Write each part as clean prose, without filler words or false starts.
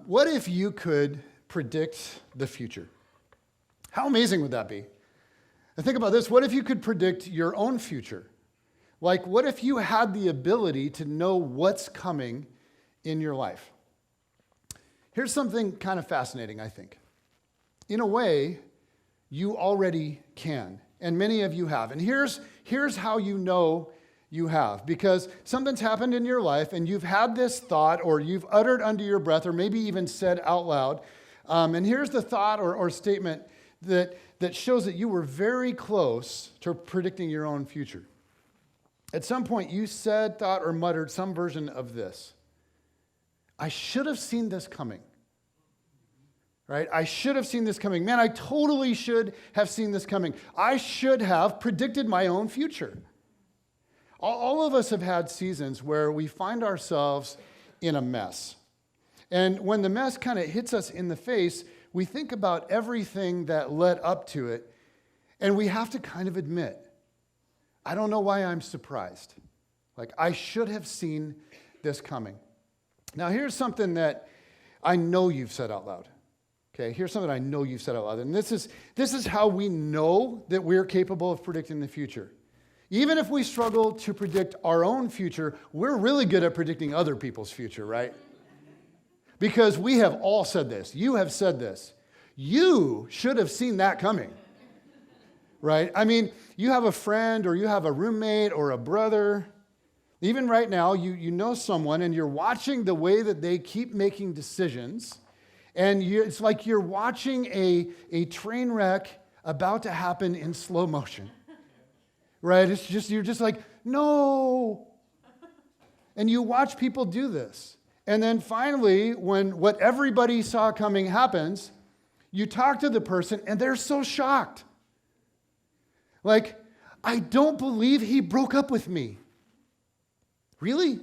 What if you could predict the future? How amazing would that be? And think about this. What if you could predict your own future? Like, what if you had the ability to know what's coming in your life? Here's something kind of fascinating, I think. In a way, you already can, and many of you have. And here's how you know you have, because something's happened in your life and you've had this thought, or you've uttered under your breath, or maybe even said out loud. And here's the thought or statement that shows that you were very close to predicting your own future. At some point, you said, thought, or muttered some version of this: I should have seen this coming. Right? I should have seen this coming. Man, I totally should have seen this coming. I should have predicted my own future. All of us have had seasons where we find ourselves in a mess. And when the mess kind of hits us in the face, we think about everything that led up to it, and we have to kind of admit, I don't know why I'm surprised. Like, I should have seen this coming. Now, here's something that I know you've said out loud. Okay, here's something I know you've said out loud. And this is how we know that we're capable of predicting the future. Even if we struggle to predict our own future, we're really good at predicting other people's future, right? Because we have all said this. You have said this. You should have seen that coming, right? I mean, you have a friend, or you have a roommate or a brother. Even right now, you know someone, and you're watching the way that they keep making decisions. And it's like you're watching a train wreck about to happen in slow motion. Right? You're just like, no. And you watch people do this. And then finally, when what everybody saw coming happens, you talk to the person and they're so shocked. Like, I don't believe he broke up with me. Really?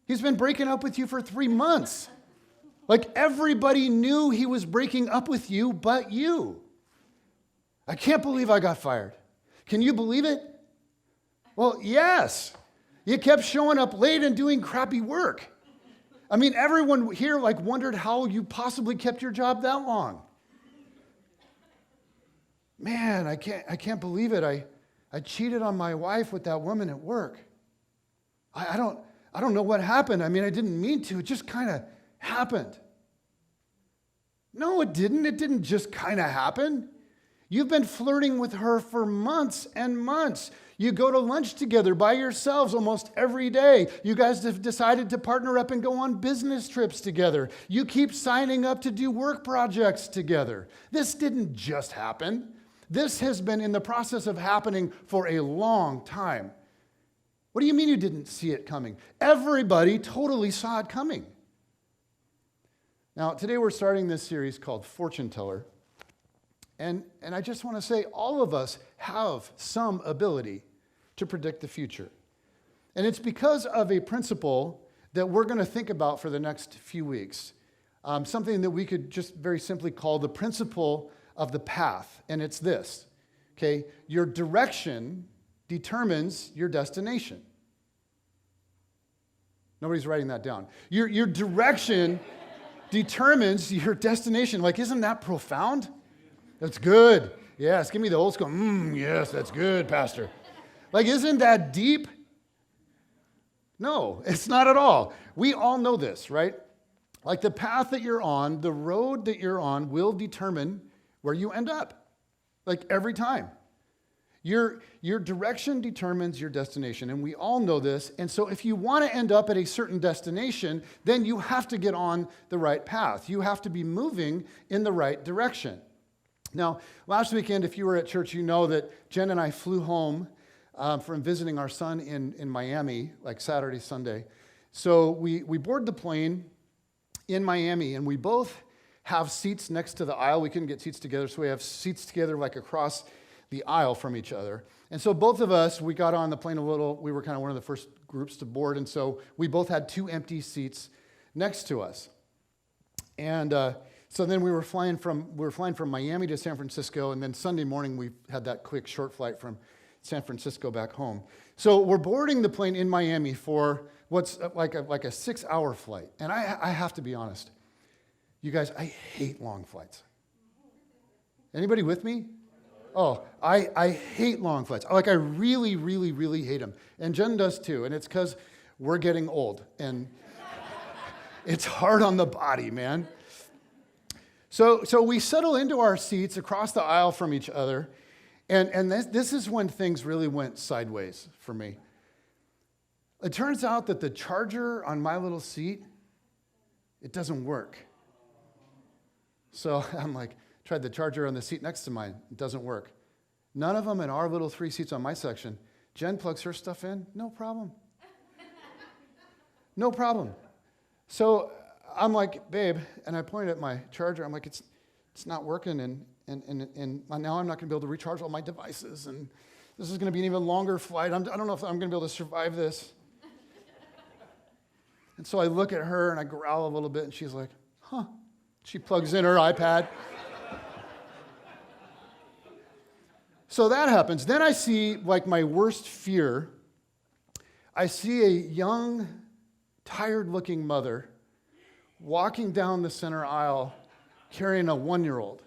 He's been breaking up with you for 3 months. Like, everybody knew he was breaking up with you but you. I can't believe I got fired. Can you believe it? Well, yes. You kept showing up late and doing crappy work. I mean, everyone here wondered how you possibly kept your job that long. Man, I can't believe it. I cheated on my wife with that woman at work. I don't know what happened. I mean, I didn't mean to. It just kind of happened. No, it didn't. It didn't just kind of happen. You've been flirting with her for months and months. You go to lunch together by yourselves almost every day. You guys have decided to partner up and go on business trips together. You keep signing up to do work projects together. This didn't just happen. This has been in the process of happening for a long time. What do you mean you didn't see it coming? Everybody totally saw it coming. Now, today we're starting this series called Fortune Teller. And I just want to say, all of us have some ability to predict the future. And it's because of a principle that we're going to think about for the next few weeks. Something that we could just very simply call the principle of the path. And it's this, okay? Your direction determines your destination. Nobody's writing that down. Your direction determines your destination. Like, isn't that profound? That's good. Yes, give me the old school. Yes, that's good, Pastor. Like, isn't that deep? No, it's not at all. We all know this, right? Like, the path that you're on, the road that you're on will determine where you end up. Like, every time. Your direction determines your destination, and we all know this. And so if you want to end up at a certain destination, then you have to get on the right path. You have to be moving in the right direction. Now, last weekend, if you were at church, you know that Jen and I flew home from visiting our son in Miami, like Saturday, Sunday. So we board the plane in Miami, and we both have seats next to the aisle. We couldn't get seats together, so we have seats together like across the aisle from each other. And so both of us, we got on the plane we were kind of one of the first groups to board, and so we both had 2 empty seats next to us. And so then we were flying from Miami to San Francisco, and then Sunday morning we had that quick short flight from San Francisco back home. So we're boarding the plane in Miami for what's like a 6-hour flight. And I have to be honest. You guys, I hate long flights. Anybody with me? Oh, I hate long flights. Like, I really, really, really hate them. And Jen does too. And it's because we're getting old. And it's hard on the body, man. So we settle into our seats across the aisle from each other. And this is when things really went sideways for me. It turns out that the charger on my little seat, it doesn't work. So I'm like, tried the charger on the seat next to mine. It doesn't work. None of them in our little 3 seats on my section. Jen plugs her stuff in. No problem. No problem. So I'm like, babe, and I point at my charger. I'm like, it's not working, and now I'm not going to be able to recharge all my devices, and this is going to be an even longer flight. I don't know if I'm going to be able to survive this. And so I look at her, and I growl a little bit, and she's like, huh. She plugs in her iPad. So that happens. Then I see, like, my worst fear. I see a young, tired-looking mother walking down the center aisle carrying a 1-year-old.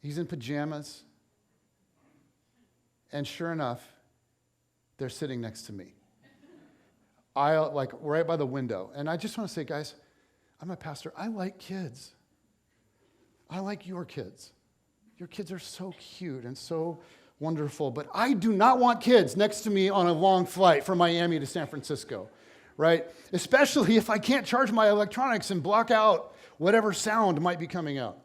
He's in pajamas. And sure enough, they're sitting next to me. Aisle, like, right by the window. And I just want to say, guys, I'm a pastor. I like kids. I like your kids. Your kids are so cute and so wonderful, but I do not want kids next to me on a long flight from Miami to San Francisco, right? Especially if I can't charge my electronics and block out whatever sound might be coming out.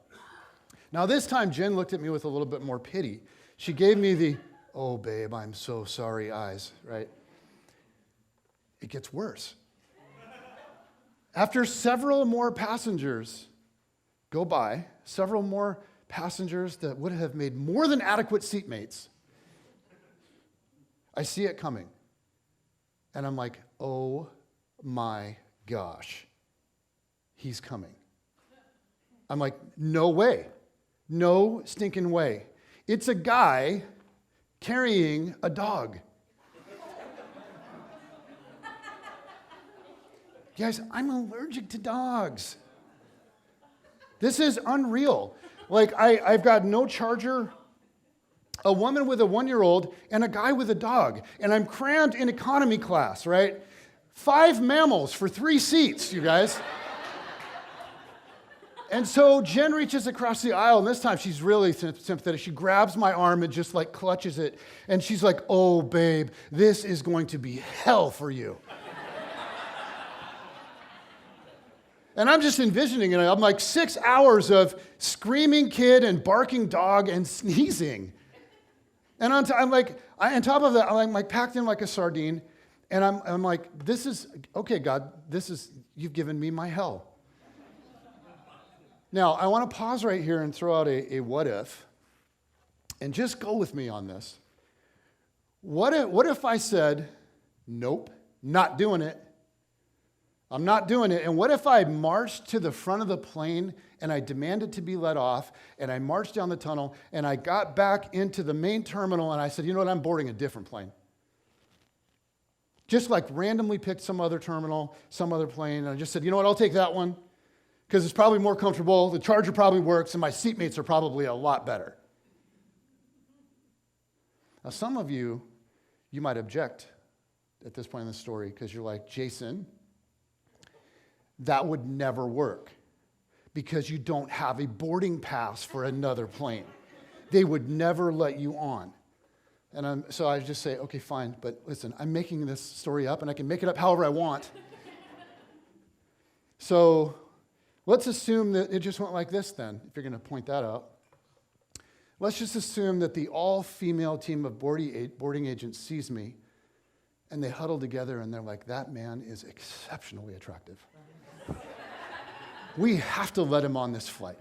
Now, this time, Jen looked at me with a little bit more pity. She gave me the, oh, babe, I'm so sorry eyes, right? It gets worse. After several more passengers go by, several more passengers that would have made more than adequate seatmates, I see it coming. And I'm like, oh my gosh, he's coming. I'm like, no way. No stinking way. It's a guy carrying a dog. Guys, I'm allergic to dogs. This is unreal. Like, I've got no charger, a woman with a 1-year-old, and a guy with a dog. And I'm crammed in economy class, right? 5 mammals for 3 seats, you guys. And so Jen reaches across the aisle, and this time she's really sympathetic. She grabs my arm and just, like, clutches it. And she's like, oh, babe, this is going to be hell for you. And I'm just envisioning it. I'm like 6 hours of screaming kid and barking dog and sneezing. And on top of that, I'm like packed in like a sardine. And I'm like, this is, okay, God, you've given me my hell. Now, I want to pause right here and throw out a what if. And just go with me on this. What if I said, nope, not doing it. I'm not doing it. And what if I marched to the front of the plane and I demanded to be let off, and I marched down the tunnel and I got back into the main terminal and I said, you know what, I'm boarding a different plane. Just like randomly picked some other terminal, some other plane, and I just said, you know what, I'll take that one because it's probably more comfortable, the charger probably works, and my seatmates are probably a lot better. Now, some of you might object at this point in the story because you're like, Jason, that would never work because you don't have a boarding pass for another plane. They would never let you on. And so I just say, okay, fine, but listen, I'm making this story up and I can make it up however I want. So let's assume that it just went like this then, if you're going to point that out. Let's just assume that the all-female team of boarding agents sees me and they huddle together and they're like, that man is exceptionally attractive. We have to let him on this flight.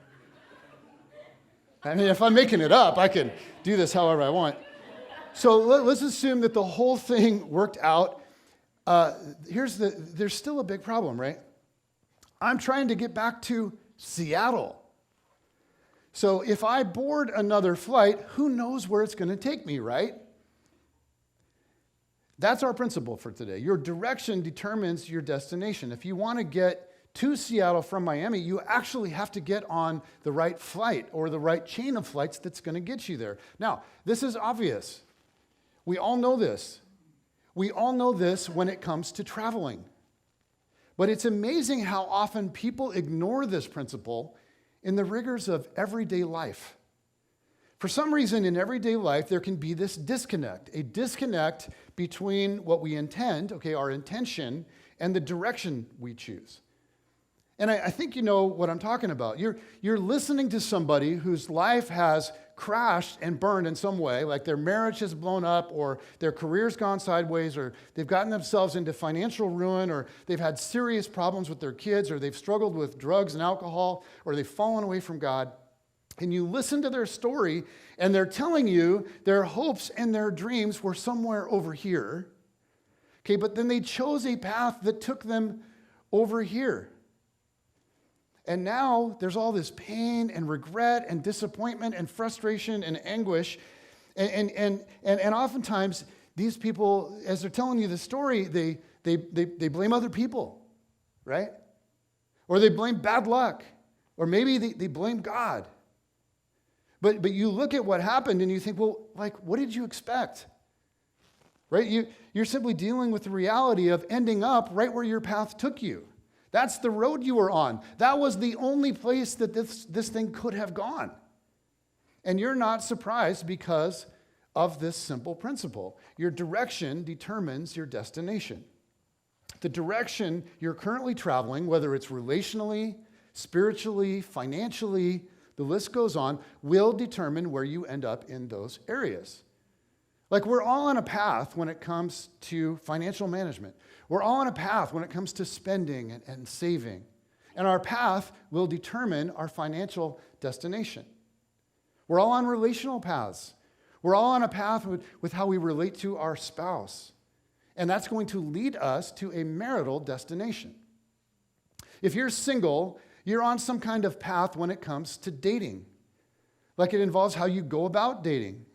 I mean, if I'm making it up, I can do this however I want. So let's assume that the whole thing worked out. There's still a big problem, right? I'm trying to get back to Seattle. So if I board another flight, who knows where it's going to take me, right? That's our principle for today. Your direction determines your destination. If you want to get to Seattle from Miami, you actually have to get on the right flight or the right chain of flights that's going to get you there. Now, this is obvious. We all know this. We all know this when it comes to traveling. But it's amazing how often people ignore this principle in the rigors of everyday life. For some reason, in everyday life, there can be this disconnect, a disconnect between what we intend, our intention, and the direction we choose. And I think you know what I'm talking about. You're listening to somebody whose life has crashed and burned in some way, like their marriage has blown up, or their career's gone sideways, or they've gotten themselves into financial ruin, or they've had serious problems with their kids, or they've struggled with drugs and alcohol, or they've fallen away from God. And you listen to their story, and they're telling you their hopes and their dreams were somewhere over here. But then they chose a path that took them over here. And now there's all this pain and regret and disappointment and frustration and anguish. And oftentimes these people, as they're telling you the story, they blame other people, right? Or they blame bad luck. Or maybe they blame God. But you look at what happened and you think, well, what did you expect? Right? You're simply dealing with the reality of ending up right where your path took you. That's the road you were on. That was the only place that this thing could have gone. And you're not surprised because of this simple principle. Your direction determines your destination. The direction you're currently traveling, whether it's relationally, spiritually, financially, the list goes on, will determine where you end up in those areas. We're all on a path when it comes to financial management. We're all on a path when it comes to spending and saving. And our path will determine our financial destination. We're all on relational paths. We're all on a path with how we relate to our spouse. And that's going to lead us to a marital destination. If you're single, you're on some kind of path when it comes to dating. It involves how you go about dating,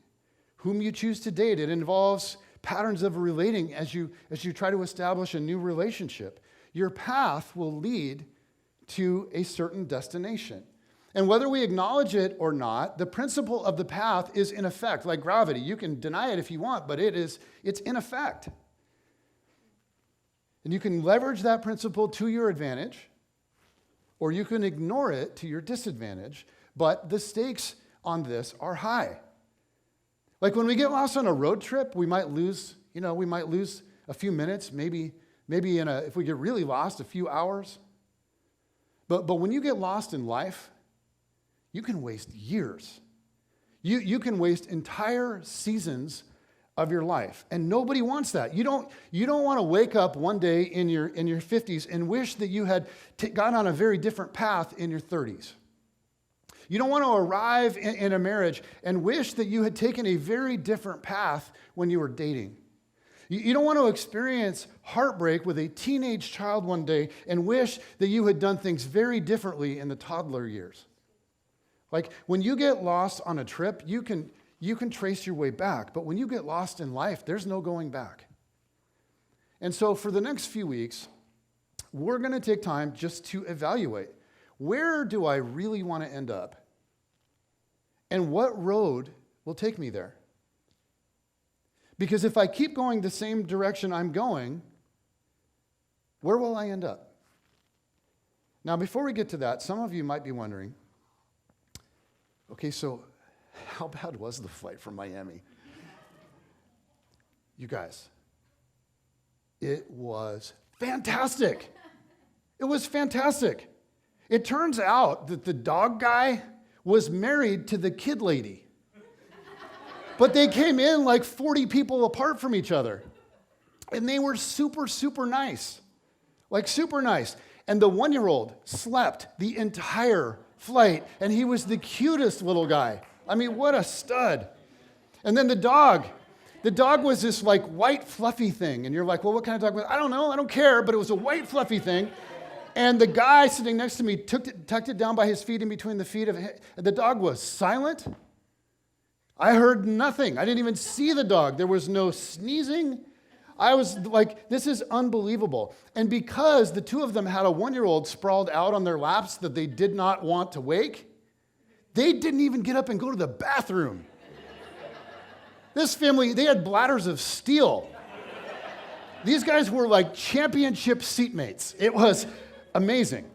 whom you choose to date. It involves patterns of relating as you try to establish a new relationship. Your path will lead to a certain destination. And whether we acknowledge it or not, the principle of the path is in effect, like gravity. You can deny it if you want, but it's in effect. And you can leverage that principle to your advantage, or you can ignore it to your disadvantage, but the stakes on this are high. When we get lost on a road trip, we might lose a few minutes, maybe if we get really lost, a few hours. But when you get lost in life, you can waste years. You can waste entire seasons of your life, and nobody wants that. You don't want to wake up one day in your 50s and wish that you had gone on a very different path in your 30s. You don't want to arrive in a marriage and wish that you had taken a very different path when you were dating. You don't want to experience heartbreak with a teenage child one day and wish that you had done things very differently in the toddler years. When you get lost on a trip, you can trace your way back. But when you get lost in life, there's no going back. And so for the next few weeks, we're going to take time just to evaluate, where do I really want to end up? And what road will take me there? Because if I keep going the same direction I'm going, where will I end up? Now, before we get to that, some of you might be wondering, okay, so how bad was the flight from Miami? You guys, it was fantastic. It was fantastic. It turns out that the dog guy was married to the kid lady. But they came in 40 people apart from each other. And they were super, super nice. Super nice. And the 1-year-old slept the entire flight. And he was the cutest little guy. I mean, what a stud. And then the dog was this white fluffy thing. And you're like, well, what kind of dog was it? I don't know. I don't care. But it was a white fluffy thing. And the guy sitting next to me tucked it down by his feet in between the feet of him. The dog was silent. I heard nothing. I didn't even see the dog. There was no sneezing. I was like, this is unbelievable. And because the two of them had a 1-year-old sprawled out on their laps that they did not want to wake, they didn't even get up and go to the bathroom. This family, they had bladders of steel. These guys were like championship seatmates. It was amazing.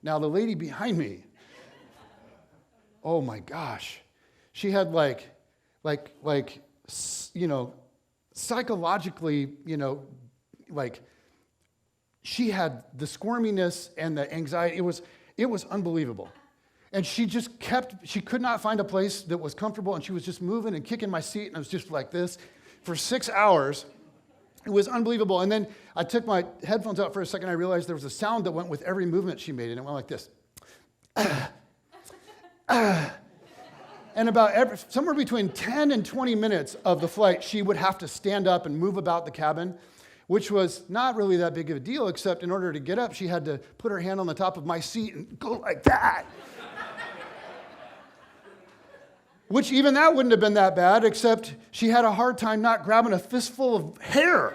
Now, the lady behind me, oh my gosh, she had psychologically, she had the squirminess and the anxiety. It was unbelievable. And she could not find a place that was comfortable, and she was just moving and kicking my seat, and I was just like this for 6 hours. It was unbelievable. And then I took my headphones out for a second. I realized there was a sound that went with every movement she made, and it went like this. And about somewhere between 10 and 20 minutes of the flight, she would have to stand up and move about the cabin, which was not really that big of a deal, except in order to get up, she had to put her hand on the top of my seat and go like that. Which even that wouldn't have been that bad, except she had a hard time not grabbing a fistful of hair.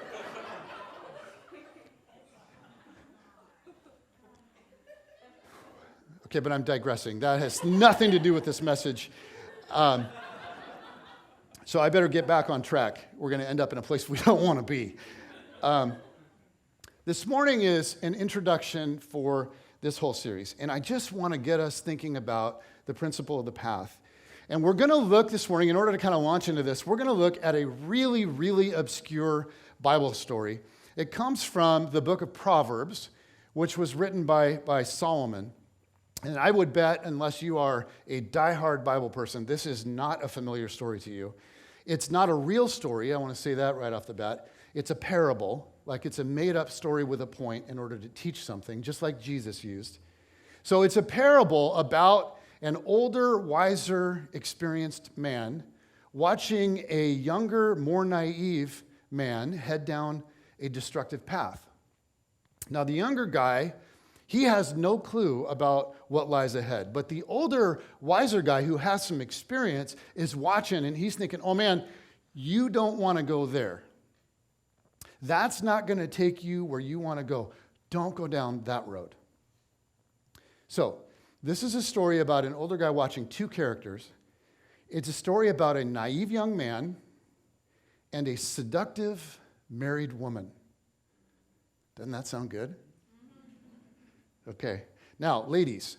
Okay, but I'm digressing. That has nothing to do with this message. So I better get back on track. We're going to end up in a place we don't want to be. This morning is an introduction for this whole series, and I just want to get us thinking about the principle of the path. And we're going to look this morning, in order to kind of launch into this, we're going to look at a really, really obscure Bible story. It comes from the book of Proverbs, which was written by Solomon. And I would bet, unless you are a diehard Bible person, this is not a familiar story to you. It's not a real story. I want to say that right off the bat. It's a parable, like it's a made-up story with a point in order to teach something, just like Jesus used. So it's a parable about an older, wiser, experienced man watching a younger, more naive man head down a destructive path. Now, the younger guy, he has no clue about what lies ahead. But the older, wiser guy who has some experience is watching, and he's thinking, oh man, you don't want to go there. That's not going to take you where you want to go. Don't go down that road. So, this is a story about an older guy watching two characters. It's a story about a naive young man and a seductive married woman. Doesn't that sound good? Okay. Now, ladies,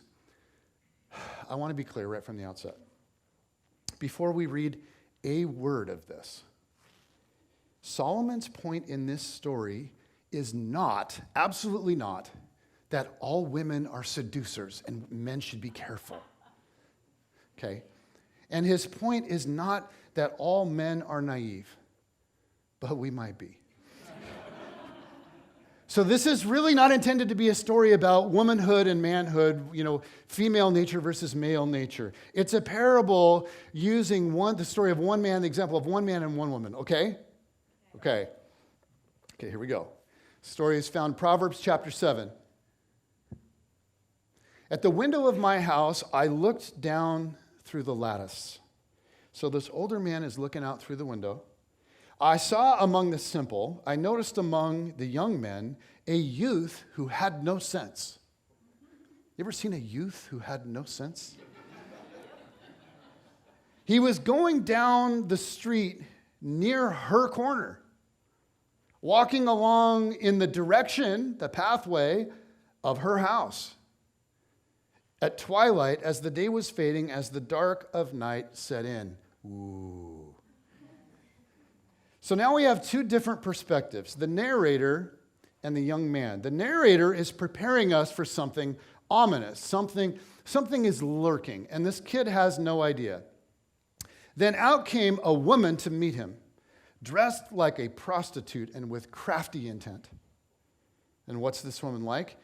I want to be clear right from the outset. Before we read a word of this, Solomon's point in this story is not, absolutely not, that all women are seducers and men should be careful. Okay? And his point is not that all men are naive, but we might be. So this is really not intended to be a story about womanhood and manhood, female nature versus male nature. It's a parable using the story of one man, the example of one man and one woman, okay? Okay, here we go. The story is found in Proverbs chapter 7. At the window of my house, I looked down through the lattice. So this older man is looking out through the window. I saw among the simple, I noticed among the young men, a youth who had no sense. You ever seen a youth who had no sense? He was going down the street near her corner, walking along in the direction, the pathway of her house. At twilight, as the day was fading, as the dark of night set in. Ooh. So now we have two different perspectives, the narrator and the young man. The narrator is preparing us for something ominous, something is lurking, and this kid has no idea. Then out came a woman to meet him, dressed like a prostitute and with crafty intent. And what's this woman like?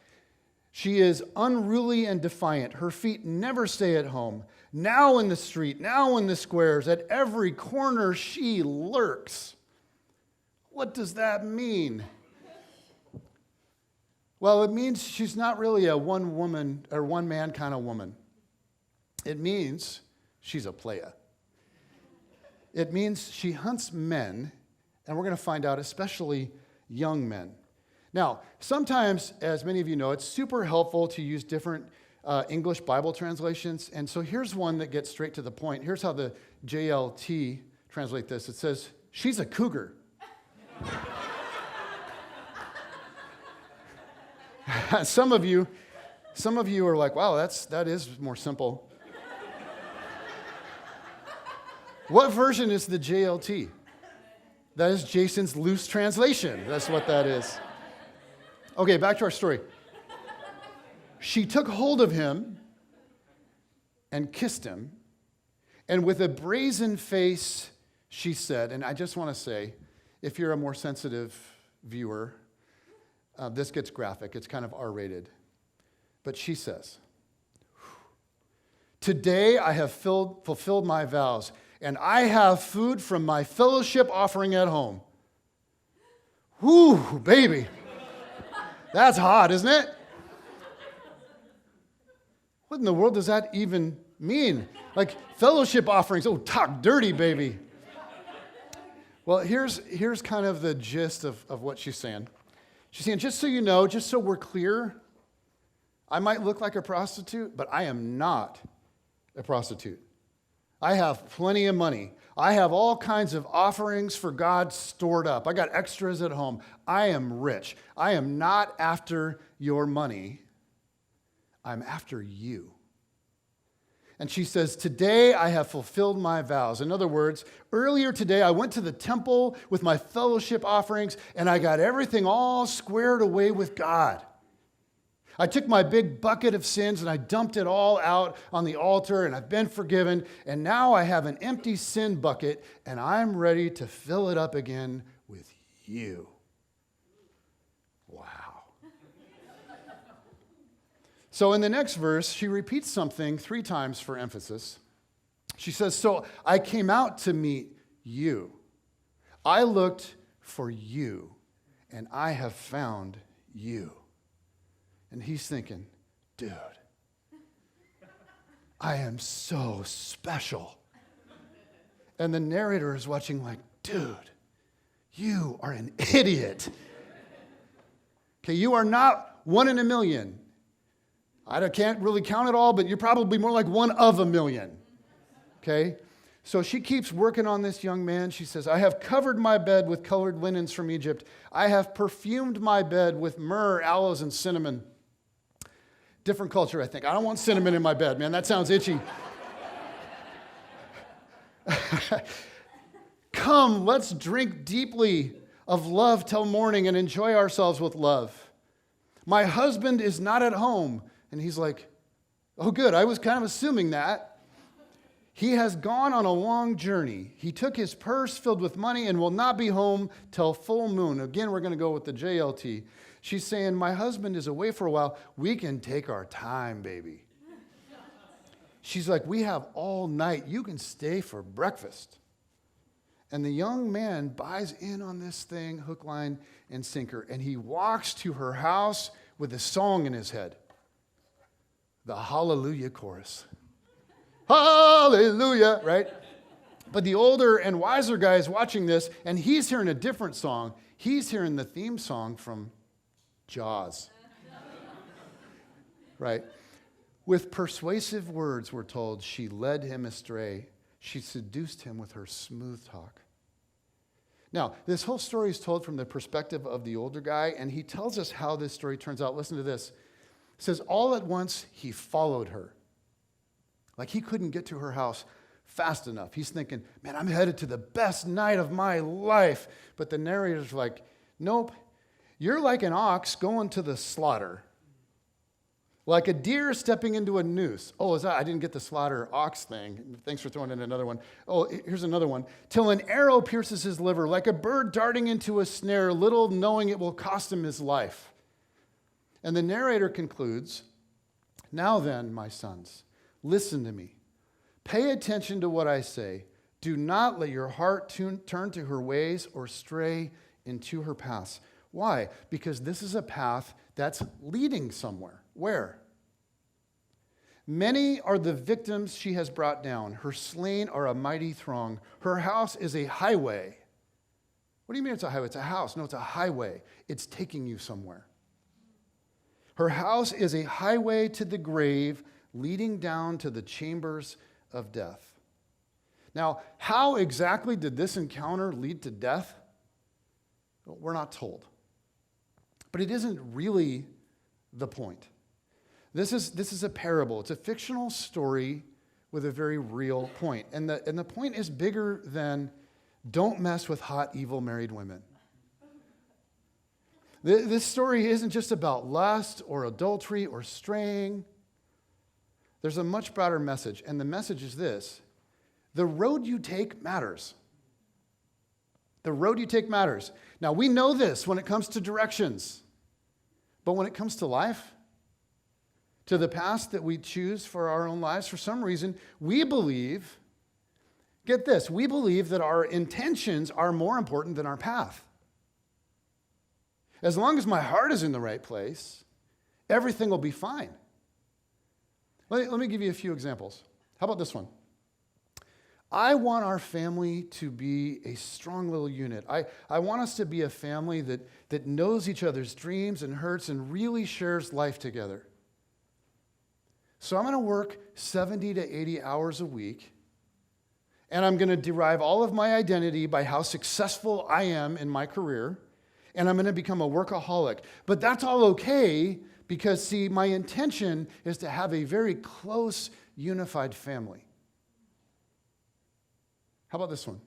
She is unruly and defiant. Her feet never stay at home. Now in the street, now in the squares, at every corner she lurks. What does that mean? Well, it means she's not really a one woman or one man kind of woman. It means she's a playa. It means she hunts men And we're going to find out, especially young men. Now, sometimes, as many of you know, it's super helpful to use different English Bible translations. And so here's one that gets straight to the point. Here's how the JLT translate this. It says, she's a cougar. Some of you are like, wow, that is more simple. What version is the JLT? That is Jason's loose translation. That's what that is. Okay, back to our story. She took hold of him and kissed him, and with a brazen face, she said, and I just want to say, if you're a more sensitive viewer, this gets graphic. It's kind of R-rated. But she says, today I have fulfilled my vows, and I have food from my fellowship offering at home. Whoo, baby. That's hot, isn't it? What in the world does that even mean? Like fellowship offerings. Oh, talk dirty, baby. Well, here's kind of the gist of what she's saying. She's saying, just so you know, just so we're clear, I might look like a prostitute, but I am not a prostitute. I have plenty of money. I have all kinds of offerings for God stored up. I got extras at home. I am rich. I am not after your money. I'm after you. And she says, today I have fulfilled my vows. In other words, earlier today I went to the temple with my fellowship offerings and I got everything all squared away with God. I took my big bucket of sins and I dumped it all out on the altar and I've been forgiven. And now I have an empty sin bucket and I'm ready to fill it up again with you. Wow. So in the next verse, she repeats something 3 times for emphasis. She says, so I came out to meet you. I looked for you and I have found you. And he's thinking, dude, I am so special. And the narrator is watching like, dude, you are an idiot. Okay, you are not 1 in a million. I can't really count it all, but you're probably more like 1 of a million. Okay? So she keeps working on this young man. She says, I have covered my bed with colored linens from Egypt. I have perfumed my bed with myrrh, aloes, and cinnamon. Different culture, I think. I don't want cinnamon in my bed, man. That sounds itchy. Come, let's drink deeply of love till morning and enjoy ourselves with love. My husband is not at home. And he's like, oh, good. I was kind of assuming that. He has gone on a long journey. He took his purse filled with money and will not be home till full moon. Again, we're going to go with the JLT. She's saying, my husband is away for a while. We can take our time, baby. She's like, we have all night. You can stay for breakfast. And the young man buys in on this thing, hook, line, and sinker. And he walks to her house with a song in his head. The Hallelujah chorus. Hallelujah, right? But the older and wiser guy is watching this, and he's hearing a different song. He's hearing the theme song from Jaws. Right? With persuasive words, we're told, she led him astray. She seduced him with her smooth talk. Now, this whole story is told from the perspective of the older guy, and he tells us how this story turns out. Listen to this. It says, all at once, he followed her. Like he couldn't get to her house fast enough. He's thinking, man, I'm headed to the best night of my life. But the narrator's like, nope, you're like an ox going to the slaughter. Like a deer stepping into a noose. Oh, I didn't get the slaughter ox thing. Thanks for throwing in another one. Oh, here's another one. Till an arrow pierces his liver, like a bird darting into a snare, little knowing it will cost him his life. And the narrator concludes, now then, my sons, listen to me. Pay attention to what I say. Do not let your heart turn to her ways or stray into her paths. Why? Because this is a path that's leading somewhere. Where? Many are the victims she has brought down. Her slain are a mighty throng. Her house is a highway. What do you mean it's a highway? It's a house. No, it's a highway. It's taking you somewhere. Her house is a highway to the grave, leading down to the chambers of death. Now, how exactly did this encounter lead to death? Well, we're not told. But it isn't really the point. This is a parable. It's a fictional story with a very real point. And the point is bigger than don't mess with hot, evil married women. This story isn't just about lust or adultery or straying. There's a much broader message, and the message is this: the road you take matters. The road you take matters. Now, we know this when it comes to directions, but when it comes to life, to the path that we choose for our own lives, for some reason, we believe, get this, we believe that our intentions are more important than our path. As long as my heart is in the right place, everything will be fine. Let me give you a few examples. How about this one? I want our family to be a strong little unit. I want us to be a family that knows each other's dreams and hurts and really shares life together. So I'm going to work 70 to 80 hours a week, and I'm going to derive all of my identity by how successful I am in my career, and I'm going to become a workaholic. But that's all okay because, see, my intention is to have a very close, unified family. How about this one?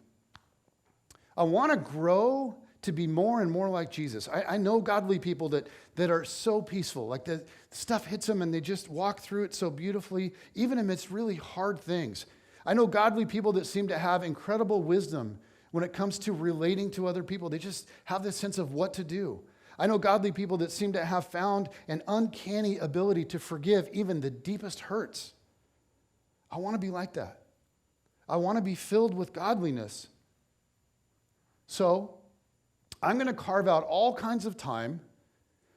I want to grow to be more and more like Jesus. I know godly people that are so peaceful, like the stuff hits them and they just walk through it so beautifully, even amidst really hard things. I know godly people that seem to have incredible wisdom when it comes to relating to other people. They just have this sense of what to do. I know godly people that seem to have found an uncanny ability to forgive even the deepest hurts. I want to be like that. I want to be filled with godliness. So I'm going to carve out all kinds of time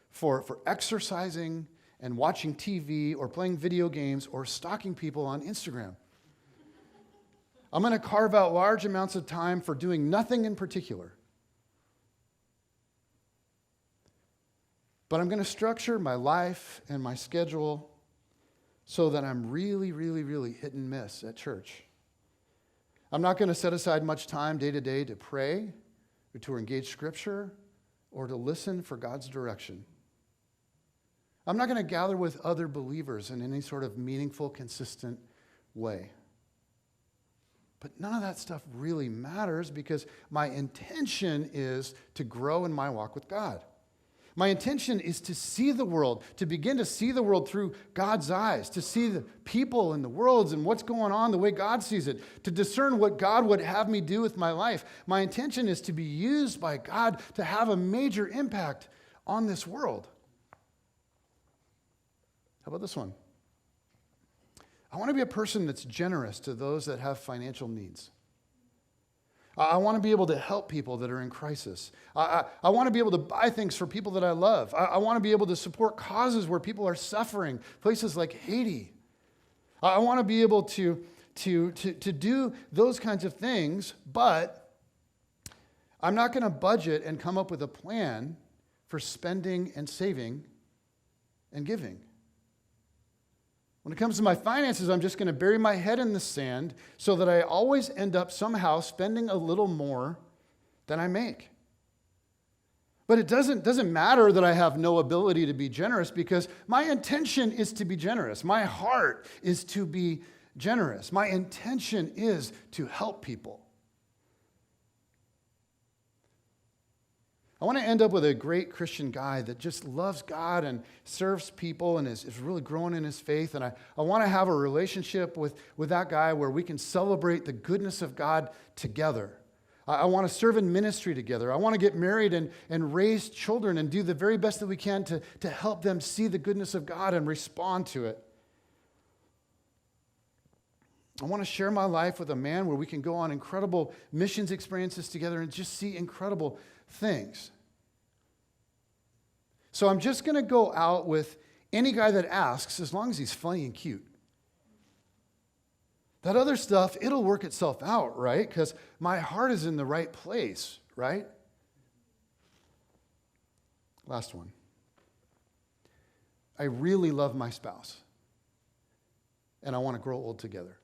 for exercising and watching TV or playing video games or stalking people on Instagram. I'm going to carve out large amounts of time for doing nothing in particular. But I'm going to structure my life and my schedule so that I'm really, really, really hit and miss at church. I'm not going to set aside much time day to day to pray or to engage Scripture or to listen for God's direction. I'm not going to gather with other believers in any sort of meaningful, consistent way. But none of that stuff really matters because my intention is to grow in my walk with God. My intention is to see the world, to begin to see the world through God's eyes, to see the people and the worlds and what's going on the way God sees it, to discern what God would have me do with my life. My intention is to be used by God to have a major impact on this world. How about this one? I want to be a person that's generous to those that have financial needs. I want to be able to help people that are in crisis. I want to be able to buy things for people that I love. I want to be able to support causes where people are suffering, places like Haiti. I want to be able to do those kinds of things, but I'm not going to budget and come up with a plan for spending and saving and giving. When it comes to my finances, I'm just going to bury my head in the sand so that I always end up somehow spending a little more than I make. But it doesn't matter that I have no ability to be generous because my intention is to be generous. My heart is to be generous. My intention is to help people. I want to end up with a great Christian guy that just loves God and serves people and is really growing in his faith. And I want to have a relationship with that guy where we can celebrate the goodness of God together. I want to serve in ministry together. I want to get married and raise children and do the very best that we can to help them see the goodness of God and respond to it. I want to share my life with a man where we can go on incredible missions experiences together and just see incredible things. So I'm just going to go out with any guy that asks as long as he's funny and cute. That other stuff, it'll work itself out, right? Because my heart is in the right place, right? Last one. I really love my spouse, and I want to grow old together.